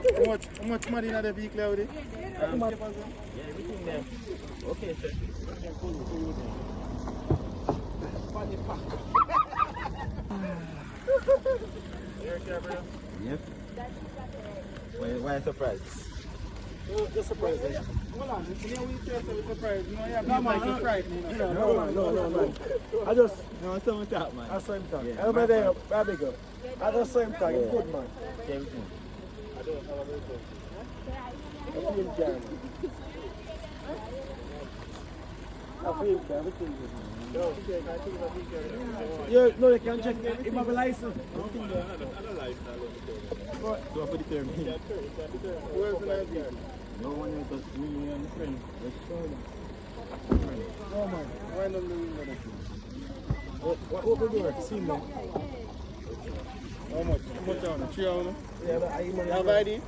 How much money in the vehicle already? Yeah, everything there. Okay, sir. Yep. Why surprise? Just surprise. Hold on, you know we surprise. You know, you have surprise. No. I just. No, someone talk, man. I saw him talk. Yeah. Everybody there, very good. I just saw him talk. He's good, man. Everything. I don't have a record. I feel him, everything good. Yeah, no, you can check him. He have a license. So I put it there, man. Where's the license? No one else but me and my friend. Oh, man. Why not the window? Open the door. See, man. How much? How much on it? 3 hours? Yeah, but I You have ID?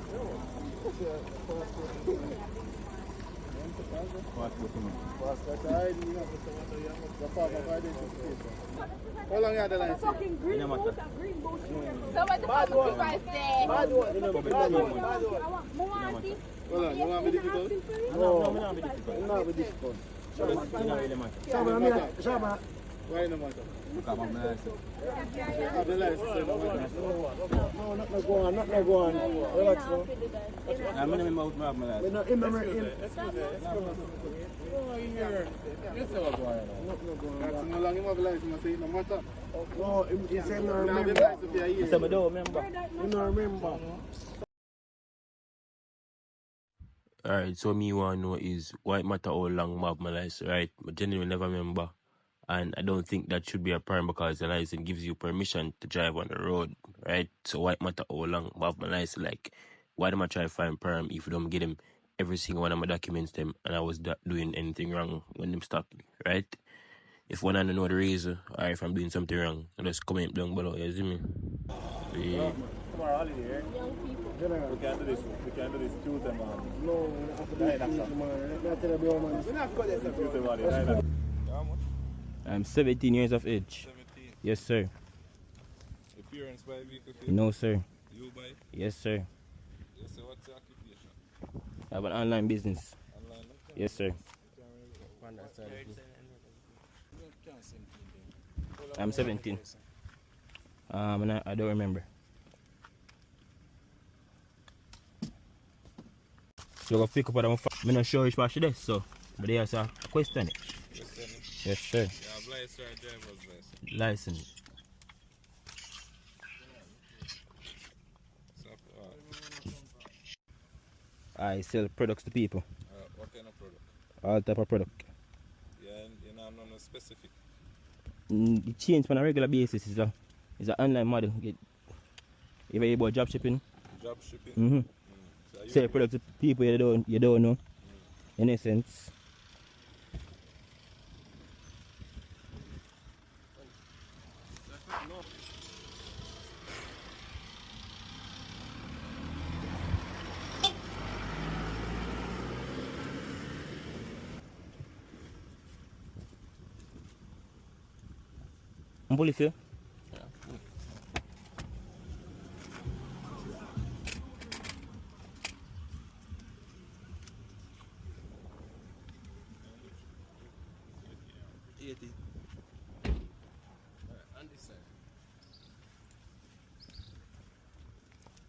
How long you had the license? So what the fuck people say? bad one. Hold on, you want me to do it? No, I'm not with this one. Shama. Why no matter? Come on, man. Have the license, so no matter. No, not go on. Relax, no. I'm going to remember my life. We're not in the ring. No long you have the license, I say no matter. No, he said no You have the remember. license for a year. I said, I don't remember. You don't remember. Alright, so me want to know is why it matter how long I have my license, right? But genuinely never remember. And I don't think that should be a problem because the license gives you permission to drive on the road, right? So why it matter how long I have my license? Like, why do I try to find perm if you don't get him every single one of my documents them and I was doing anything wrong when them stop me, right? If one I don't know the reason or if I'm doing something wrong, I just comment down below, you see me? Yeah. Tomorrow holiday, right? Young people. We can do this. We can do this Tuesday morning. No, after this, man. Not to the big man. Tuesday morning. I'm 17 years of age. 17. Yes, sir. Your parents buy vehicle? No, sir. You buy? Yes, sir. Yes, sir. What's your occupation? I have an online business. Online? Yes, sir. I'm 17. And I don't remember. So I go pick up what I'm not sure which part this, so but there's a question. Yes, sir. You have license or driver's license? License. I sell products to people. What kind of product? All type of product. Yeah, you know, no specific. It change on a regular basis. It's an online model. If you about drop shipping. Drop shipping? Mm-hmm. So Sell products to people you don't know. In essence. Police here? on this side.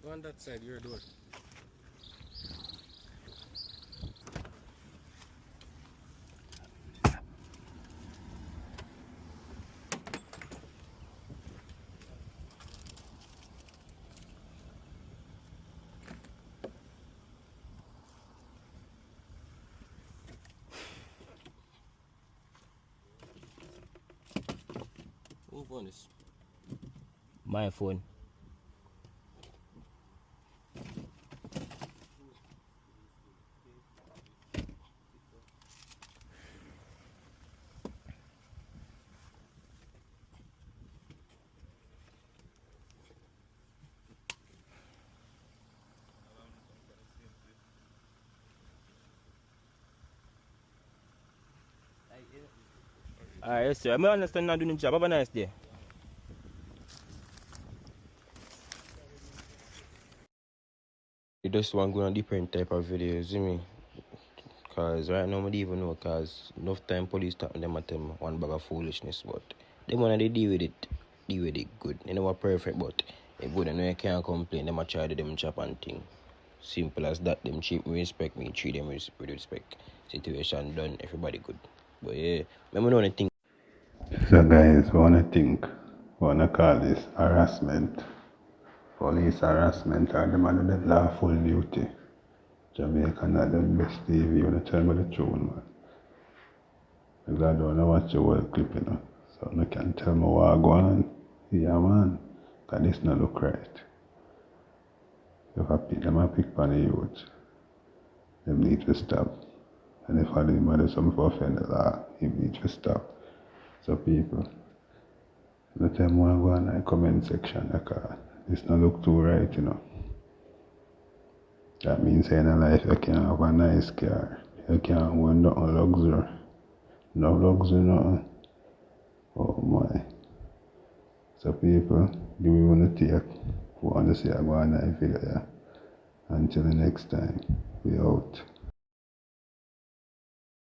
Go on that side, your door. Who phone is? My phone. Alright, yes, sir. I understand not doing the job. Have a nice day. We just want to go on different type of videos, you me? Cause right now I don't even know, cause enough time police talk them at them one bag of foolishness, but them wanna they deal with it good. They never perfect, but it good and you can't complain, them a try to them chop and thing. Simple as that, them treat me respect me, treat them with respect. Situation done, everybody good. But yeah, remember know anything. So guys, wanna call this harassment. Police harassment or them under the lawful duty. Jamaica not the best TV, you wanna tell me the truth, man. Because I don't know watch your whole clip, you know. So you can tell me what I go on. Yeah man. Cause this not look right. If I pick them, I pick on the youth. Them need to stop. And if I do something for offend the law, he need to stop. So people, the time I go on the comment section, because this not look too right, you know. That means in life you can't have a nice car. You can't own nothing luxury. No luxury, nothing. Oh my. So people, give me one to take. Want to see I go on that video, yeah. Until the next time, we out.